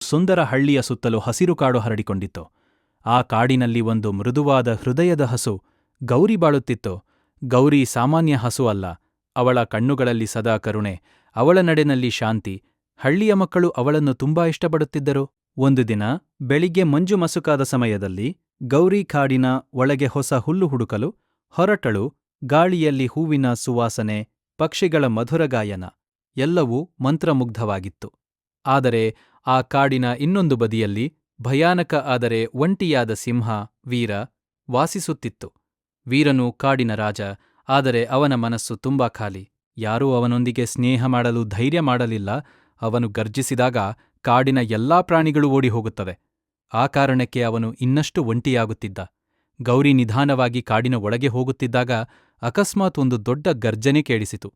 ಸುಂದರ ಹಳ್ಳಿಯ ಸುತ್ತಲೂ ಹಸಿರು ಕಾಡು ಹರಡಿಕೊಂಡಿತ್ತು. ಆ ಕಾಡಿನಲ್ಲಿ ಒಂದು ಮೃದುವಾದ ಹೃದಯದ ಹಸು ಗೌರಿ ಬಾಳುತ್ತಿತ್ತು. ಗೌರಿ ಸಾಮಾನ್ಯ ಹಸು ಅಲ್ಲ. ಅವಳ ಕಣ್ಣುಗಳಲ್ಲಿ ಸದಾ ಕರುಣೆ, ಅವಳ ನಡೆನಲ್ಲಿ ಶಾಂತಿ. ಹಳ್ಳಿಯ ಮಕ್ಕಳು ಅವಳನ್ನು ತುಂಬಾ ಇಷ್ಟಪಡುತ್ತಿದ್ದರು. ಒಂದು ದಿನ ಬೆಳಿಗ್ಗೆ ಮಂಜು ಮಸುಕಾದ ಸಮಯದಲ್ಲಿ ಗೌರಿ ಕಾಡಿನ ಒಳಗೆ ಹೊಸ ಹುಲ್ಲು ಹುಡುಕಲು ಹೊರಟಳು. ಗಾಳಿಯಲ್ಲಿ ಹೂವಿನ ಸುವಾಸನೆ, ಪಕ್ಷಿಗಳ ಮಧುರ ಗಾಯನ, ಎಲ್ಲವೂ ಮಂತ್ರಮುಗ್ಧವಾಗಿತ್ತು. ಆದರೆ ಆ ಕಾಡಿನ ಇನ್ನೊಂದು ಬದಿಯಲ್ಲಿ ಭಯಾನಕ ಆದರೆ ಒಂಟಿಯಾದ ಸಿಂಹ ವೀರ ವಾಸಿಸುತ್ತಿತ್ತು. ವೀರನು ಕಾಡಿನ ರಾಜ, ಆದರೆ ಅವನ ಮನಸ್ಸು ತುಂಬಾ ಖಾಲಿ. ಯಾರೂ ಅವನೊಂದಿಗೆ ಸ್ನೇಹ ಮಾಡಲು ಧೈರ್ಯ ಮಾಡಲಿಲ್ಲ. ಅವನು ಗರ್ಜಿಸಿದಾಗ ಕಾಡಿನ ಎಲ್ಲಾ ಪ್ರಾಣಿಗಳು ಓಡಿ ಹೋಗುತ್ತವೆ. ಆ ಕಾರಣಕ್ಕೆ ಅವನು ಇನ್ನಷ್ಟು ಒಂಟಿಯಾಗುತ್ತಿದ್ದ. ಗೌರಿ ನಿಧಾನವಾಗಿ ಕಾಡಿನ ಒಳಗೆ ಹೋಗುತ್ತಿದ್ದಾಗ ಅಕಸ್ಮಾತ್ ಒಂದು ದೊಡ್ಡ ಗರ್ಜನೆ ಕೇಳಿಸಿತು.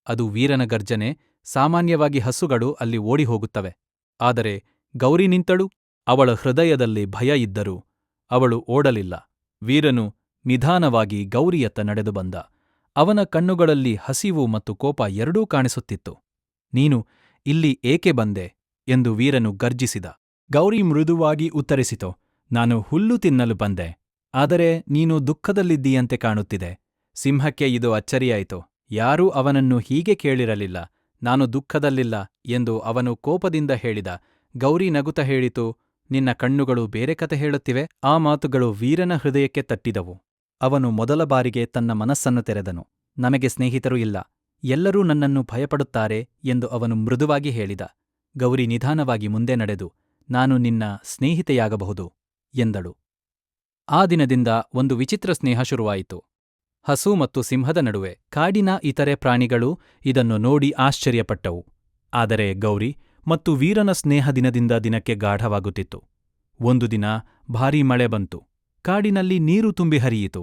ಅದು ವೀರನ ಗರ್ಜನೆ. ಸಾಮಾನ್ಯವಾಗಿ ಹಸುಗಳು ಅಲ್ಲಿ ಓಡಿ ಹೋಗುತ್ತವೆ. ಆದರೆ ಗೌರಿ ನಿಂತಳು. ಅವಳ ಹೃದಯದಲ್ಲಿ ಭಯ ಇದ್ದರೂ ಅವಳು ಓಡಲಿಲ್ಲ. ವೀರನು ನಿಧಾನವಾಗಿ ಗೌರಿಯತ್ತ ನಡೆದು ಬಂದ. ಅವನ ಕಣ್ಣುಗಳಲ್ಲಿ ಹಸಿವು ಮತ್ತು ಕೋಪ ಎರಡೂ ಕಾಣಿಸುತ್ತಿತ್ತು. ನೀನು ಇಲ್ಲಿ ಏಕೆ ಬಂದೆ ಎಂದು ವೀರನು ಗರ್ಜಿಸಿದ. ಗೌರಿ ಮೃದುವಾಗಿ ಉತ್ತರಿಸಿತು, ನಾನು ಹುಲ್ಲು ತಿನ್ನಲು ಬಂದೆ. ಆದರೆ ನೀನು ದುಃಖದಲ್ಲಿದ್ದೀಯಂತೆ ಕಾಣುತ್ತಿದೆ. ಸಿಂಹಕ್ಕೆ ಇದು ಅಚ್ಚರಿಯಾಯಿತು. ಯಾರೂ ಅವನನ್ನು ಹೀಗೆ ಕೇಳಿರಲಿಲ್ಲ. ನಾನು ದುಃಖದಲ್ಲಿಲ್ಲ ಎಂದು ಅವನು ಕೋಪದಿಂದ ಹೇಳಿದ. ಗೌರಿ ನಗುತ್ತ ಹೇಳಿತು, ನಿನ್ನ ಕಣ್ಣುಗಳು ಬೇರೆ ಕತೆ ಹೇಳುತ್ತಿವೆ. ಆ ಮಾತುಗಳು ವೀರನ ಹೃದಯಕ್ಕೆ ತಟ್ಟಿದವು. ಅವನು ಮೊದಲ ಬಾರಿಗೆ ತನ್ನ ಮನಸ್ಸನ್ನು ತೆರೆದನು. ನಮಗೆ ಸ್ನೇಹಿತರು ಇಲ್ಲ, ಎಲ್ಲರೂ ನನ್ನನ್ನು ಭಯಪಡುತ್ತಾರೆ ಎಂದು ಅವನು ಮೃದುವಾಗಿ ಹೇಳಿದ. ಗೌರಿ ನಿಧಾನವಾಗಿ ಮುಂದೆ ನಡೆದು, ನಾನು ನಿನ್ನ ಸ್ನೇಹಿತೆಯಾಗಬಹುದು ಎಂದಳು. ಆ ದಿನದಿಂದ ಒಂದು ವಿಚಿತ್ರ ಸ್ನೇಹ ಶುರುವಾಯಿತು, ಹಸು ಮತ್ತು ಸಿಂಹದ ನಡುವೆ. ಕಾಡಿನ ಇತರೆ ಪ್ರಾಣಿಗಳು ಇದನ್ನು ನೋಡಿ ಆಶ್ಚರ್ಯಪಟ್ಟವು. ಆದರೆ ಗೌರಿ ಮತ್ತು ವೀರನ ಸ್ನೇಹ ದಿನದಿಂದ ದಿನಕ್ಕೆ ಗಾಢವಾಗುತ್ತಿತ್ತು. ಒಂದು ದಿನ ಭಾರೀ ಮಳೆ ಬಂತು. ಕಾಡಿನಲ್ಲಿ ನೀರು ತುಂಬಿ ಹರಿಯಿತು.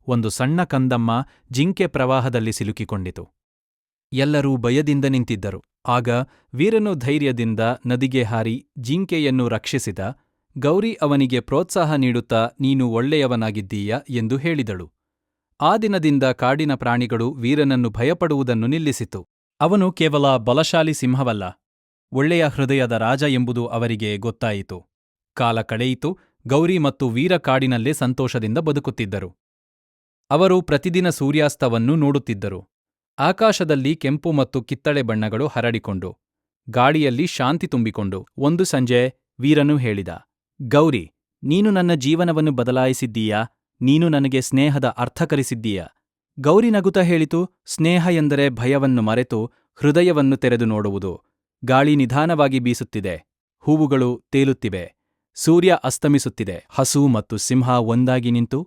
ಒಂದು ಸಣ್ಣ ಕಂದಮ್ಮ ಜಿಂಕೆ ಪ್ರವಾಹದಲ್ಲಿ ಸಿಲುಕಿಕೊಂಡಿತು. ಎಲ್ಲರೂ ಭಯದಿಂದ ನಿಂತಿದ್ದರು. ಆಗ ವೀರನು ಧೈರ್ಯದಿಂದ ನದಿಗೆ ಹಾರಿ ಜಿಂಕೆಯನ್ನು ರಕ್ಷಿಸಿದ. ಗೌರಿ ಅವನಿಗೆ ಪ್ರೋತ್ಸಾಹ ನೀಡುತ್ತಾ, ನೀನು ಒಳ್ಳೆಯವನಾಗಿದ್ದೀಯ ಎಂದು ಹೇಳಿದಳು. ಆ ದಿನದಿಂದ ಕಾಡಿನ ಪ್ರಾಣಿಗಳು ವೀರನನ್ನು ಭಯಪಡುವುದನ್ನು ನಿಲ್ಲಿಸಿತು. ಅವನು ಕೇವಲ ಬಲಶಾಲಿ ಸಿಂಹವಲ್ಲ, ಒಳ್ಳೆಯ ಹೃದಯದ ರಾಜ ಎಂಬುದು ಅವರಿಗೆ ಗೊತ್ತಾಯಿತು. ಕಾಲ ಕಳೆಯಿತು. ಗೌರಿ ಮತ್ತು ವೀರ ಕಾಡಿನಲ್ಲೇ ಸಂತೋಷದಿಂದ ಬದುಕುತ್ತಿದ್ದರು. ಅವರು ಪ್ರತಿದಿನ ಸೂರ್ಯಾಸ್ತವನ್ನು ನೋಡುತ್ತಿದ್ದರು. ಆಕಾಶದಲ್ಲಿ ಕೆಂಪು ಮತ್ತು ಕಿತ್ತಳೆ ಬಣ್ಣಗಳು ಹರಡಿಕೊಂಡು, ಗಾಳಿಯಲ್ಲಿ ಶಾಂತಿ ತುಂಬಿಕೊಂಡು. ಒಂದು ಸಂಜೆ ವೀರನು ಹೇಳಿದ, ಗೌರಿ, ನೀನು ನನ್ನ ಜೀವನವನ್ನು ಬದಲಾಯಿಸಿದ್ದೀಯಾ. ನೀನು ನನಗೆ ಸ್ನೇಹದ ಅರ್ಥ ಕಲಿಸಿದ್ದೀಯಾ. ಗೌರಿ ನಗುತ್ತಾ ಹೇಳಿತು, ಸ್ನೇಹ ಎಂದರೆ ಭಯವನ್ನು ಮರೆತು ಹೃದಯವನ್ನು ತೆರೆದು ನೋಡುವುದು. ಗಾಳಿ ನಿಧಾನವಾಗಿ ಬೀಸುತ್ತಿದೆ, ಹೂವುಗಳು ತೇಲುತ್ತಿವೆ, ಸೂರ್ಯ ಅಸ್ತಮಿಸುತ್ತಿದೆ. ಹಸು ಮತ್ತು ಸಿಂಹ ಒಂದಾಗಿ ನಿಂತು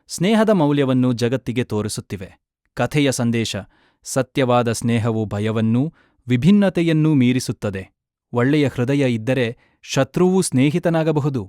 ಸ್ನೇಹದ ಮೌಲ್ಯವನ್ನು ಜಗತ್ತಿಗೆ ತೋರಿಸುತ್ತಿವೆ. ಕಥೆಯ ಸಂದೇಶ: ಸತ್ಯವಾದ ಸ್ನೇಹವು ಭಯವನ್ನೂ ವಿಭಿನ್ನತೆಯನ್ನೂ ಮೀರಿಸುತ್ತದೆ. ಒಳ್ಳೆಯ ಹೃದಯ ಇದ್ದರೆ ಶತ್ರುವೂ ಸ್ನೇಹಿತನಾಗಬಹುದು.